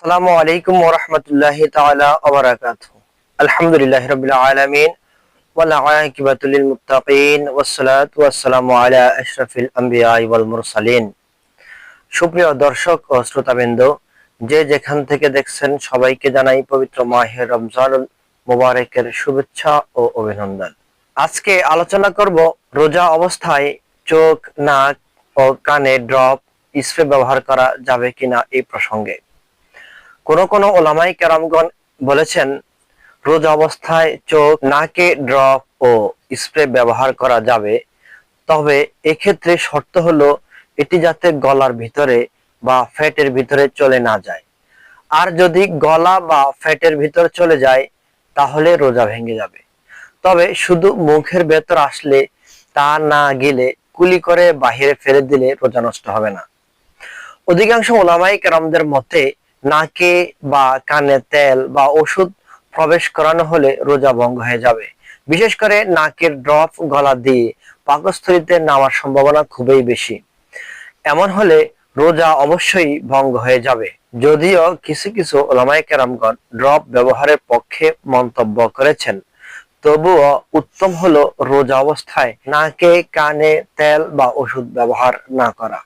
আসসালামু আলাইকুম ওয়া রাহমাতুল্লাহি তাআলা ওয়া বারাকাতুহু। আলহামদুলিল্লাহি রাব্বিল আলামিন ওয়াল আকিবাতু লিল মুত্তাকিন ওয়াসসালাতু ওয়াসসালামু আলা আশরাফিল আমবিয়া ওয়াল মুরসালিন। সুপ্রিয় দর্শক ও শ্রোতাবৃন্দ, যে যেখান থেকে দেখছেন সবাইকে জানাই পবিত্র মাহে রমজানুল মুবারকের শুভেচ্ছা ও অভিনন্দন। আজকে আলোচনা করব রোজা অবস্থায় চোখ, নাক ও কানে ড্রপ স্প্রে ব্যবহার করা যাবে কিনা এই প্রসঙ্গে। কোন ওলামায়ে কেরামগণ বলেছেন রোজা অবস্থায় চোখ, নাকে ড্রপ ও স্প্রে ব্যবহার করা যাবে, তবে এক্ষেত্রে শর্ত হলো এটি যাতে গলার ভিতরে বা ফ্যাটের ভিতরে চলে না যায়। আর যদি গলা বা ফ্যাটের ভিতরে চলে যায় তাহলে রোজা ভেঙে যাবে। তবে শুধু মুখের ভেতর আসলে তা না গেলে কুলি করে বাহিরে ফেলে দিলে রোজা নষ্ট হবে না। অধিকাংশ ওলামায়ে কেরামদের মতে নাকে বা কানে তেল বা ওষুধ প্রবেশ করানো হলে রোজা ভঙ্গ হয়ে যাবে। বিশেষ করে নাকের ড্রপ গলা দিয়ে পাকস্থলীতে নামার সম্ভাবনা খুবই বেশি। এমন হলে রোজা অবশ্যই ভঙ্গ হয়ে যাবে। যদিও কিছু কিছু ওলামায়ে কেরামগণ ড্রপ ব্যবহারের পক্ষে মন্তব্য করেছেন, তবুও উত্তম হলো রোজা অবস্থায় নাকে কানে তেল বা ওষুধ ব্যবহার না করা।